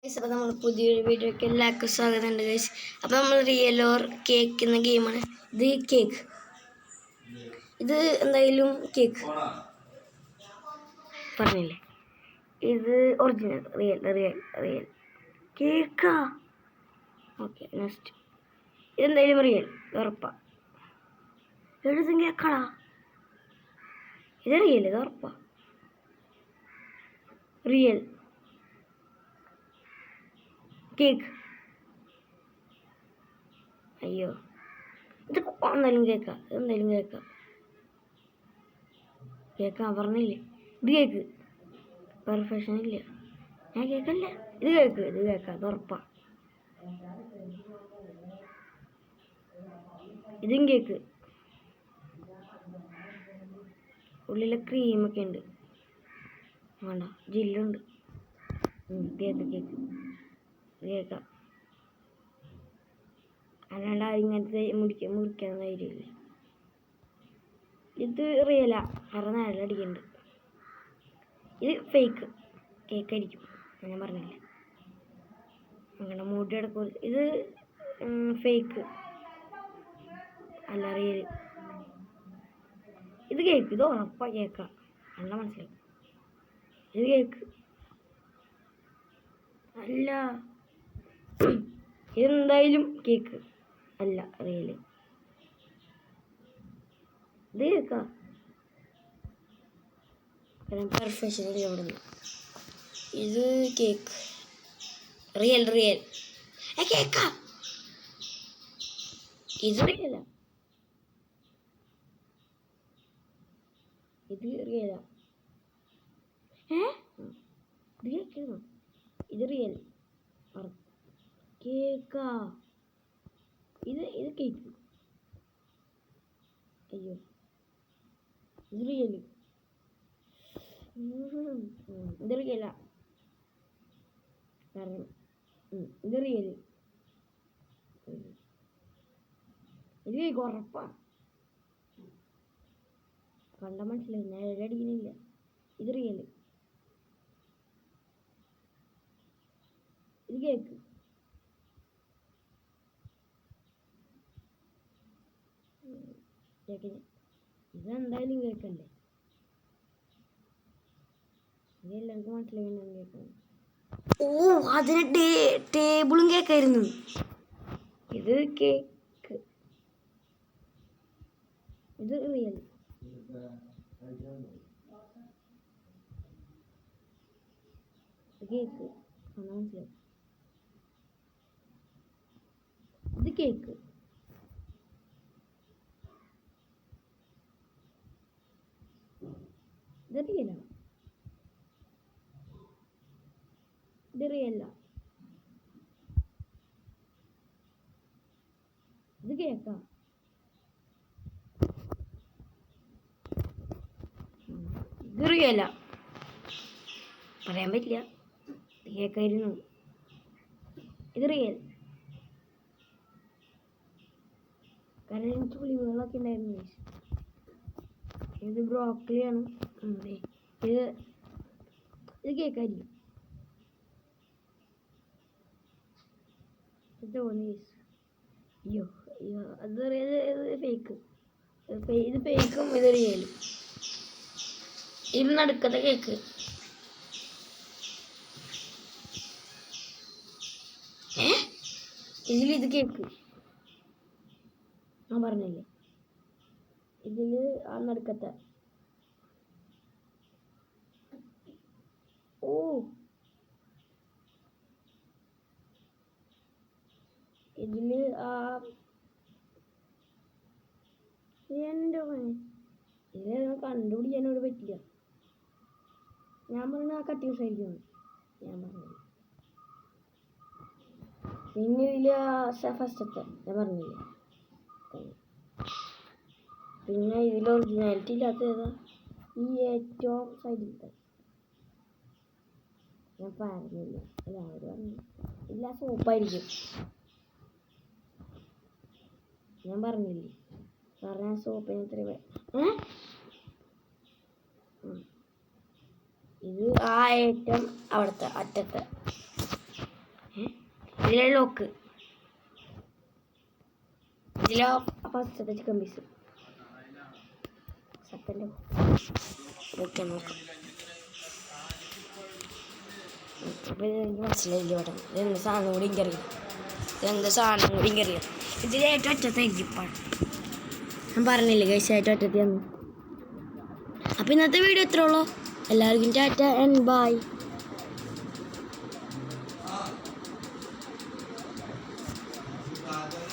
അപ്പോൾ നമ്മൾ പുതിയൊരു വീഡിയോയ്ക്ക് എല്ലാവർക്കും സ്വാഗതമുണ്ട് ഗൈസ്. അപ്പോൾ നമ്മൾ റിയൽ ഓർ കേക്ക് എന്ന ഗെയിമാണ്. ഇത് കേക്ക്, ഇത് എന്തായാലും കേക്ക് പറഞ്ഞില്ലേ, ഇത് ഒറിജിനൽ റിയൽ റിയൽ റിയൽ കേക്കാ. ഓക്കെ, നെക്സ്റ്റ് ഇതെന്തായാലും റിയൽ ഉറപ്പാ. എഴുതും കേക്കാടാ, ഇത് റിയൽ, ഇത് ഉറപ്പാ റിയൽ കേക്ക്. അയ്യോ, ഇത് എന്തായാലും കേൾക്കാം, ഇതെന്തായാലും കേൾക്കാം. കേൾക്കാം പറഞ്ഞില്ലേ, ഇത് കേക്ക്. പെർഫെക്ഷൻ ഇല്ല, ഞാൻ കേൾക്കല്ല. ഇത് കേക്ക്, ഇത് കേൾക്കാം, അത് ഉറപ്പാ. ഇതും കേക്ക്, ഉള്ളിലെ ക്രീമൊക്കെ ഉണ്ട്. വേണ്ട, ജില്ലുണ്ട്. കേക്ക് കേക്ക് കേൾക്കാം. അല്ലാണ്ട് ഇങ്ങനത്തെ മുറിക്കാൻ ധൈര്യമില്ല. ഇത് റിയലാ, കാരണം നല്ല അടിക്കുന്നുണ്ട്. ഇത് ഫേക്ക് കേക്കായിരിക്കും, ഞാൻ പറഞ്ഞില്ലേ. അങ്ങനെ മൂടി അടക്കം. ഇത് ഫേക്ക് അല്ല, റിയൽ. ഇത് കേക്ക്, ഇത് ഉറപ്പാ കേക്കാ, നല്ല മനസ്സിലായി. ഇത് കേക്ക് അല്ല, ഇതെന്തായാലും കേക്ക് അല്ല, റിയൽ. ഇത് കേക്കാ, പെർഫെക്ഷൻ ഇല്ല ഇവിടുന്ന്. ഇത് കേക്ക് റിയൽ റിയൽ കേക്കാ. ഇത് റിയല, ഇത് റിയലാ. ഇത് കേക്കാണോ? ഇത് റിയൽ കേക്കാ. ഇത് ഇത് കേക്ക്. അയ്യോ, ഇത് റിയൽ. ഇത് റിയല, കാരണം ഇത് റിയൽ. ഇത് കേക്ക് ഉറപ്പാ, കണ്ട മനസ്സിലായി, ഞാൻ അടിക്കുന്നില്ല. ഇത് റിയൽ, ഇത് കേക്ക്. കേക്കിന് ഇതെന്തായാലും കേക്കല്ലേ, ഇതെല്ലാവർക്കും മനസ്സിലായി കേക്കാണ്. ഓ, അതിന് ടേബിളും കേക്കായിരുന്നു. ഇത് കേക്ക്, ഇത് റിയൽ. കേക്ക് മനസ്സിലായി. ഇത് കേക്ക്, ഇത് റിയല, ഇത് റിയല്ല. ഇത് കേക്കാ, ഇത് റിയല്ല, പറയാൻ പറ്റില്ല, കേക്കായിരുന്നു. ഇത് റിയൽ, കാരണം എനിക്ക് പുളികളൊക്കെ ഉണ്ടായിരുന്നു. ഇത് ബ്രോക്കലിയാണ്. ഇത് ഇത് കേക്കായിരിക്കും, ഇത് തോന്നി. അയ്യോ അയ്യോ, അത് ഫേക്ക്. ഇത് ഫേക്കും ഇത് റിയലും. ഇത് നടുക്കത്തെ കേക്ക്. ഇതിൽ കേക്ക്, ഞാൻ പറഞ്ഞില്ലേ, ഇതില് ആ നടുക്കത്തെ. ഓ, ഇതില് ആ എന്റെ ഇതിൽ കണ്ടുപിടിക്കാനോട് പറ്റില്ല. ഞാൻ പറഞ്ഞ ആ കട്ടിങ്സ് ആയിരിക്കും, ഞാൻ പറഞ്ഞില്ല. പിന്നെ ഇതില് ഫസ്റ്റത്തെ ഞാൻ പറഞ്ഞില്ലേ. പിന്നെ ഇതിൽ ഒറിജിനാലിറ്റി ഇല്ലാത്ത ഏതാ, ഈ ഏറ്റവും സൈഡിലത്തെ. ഞാൻ പറഞ്ഞില്ല, എല്ലാവരും പറഞ്ഞു ഇല്ല, സോപ്പായിരിക്കും. ഞാൻ പറഞ്ഞില്ലേ, കാരണം സോപ്പിന് ഇത്ര. ഇത് ആ ഏറ്റവും അവിടുത്തെ അറ്റത്തെ. ഇതിലെ ലോക്ക് ഇതിലെ ഫസ്റ്റത്തെ ചിക്കൻ പീസ് സെക്കൻഡ് ഓക്കെ നോക്കാം. അപ്പോൾ എനിക്ക് മനസ്സിലായില്ല കേട്ടോ. ഇതെന്താ സാധനം കൂടി എനിക്കറിയാം. ഇതിൽ ഏറ്റവും ഒറ്റത്തെ എഗ്ഗിപ്പാണ് ഞാൻ പറഞ്ഞില്ലേ ഗൈസ്, ഏറ്റവും ഒറ്റത്തെ. അപ്പോൾ ഇന്നത്തെ വീഡിയോ ഇത്രേ ഉള്ളൂ. എല്ലാവർക്കും ടാറ്റ ആൻഡ് ബൈ.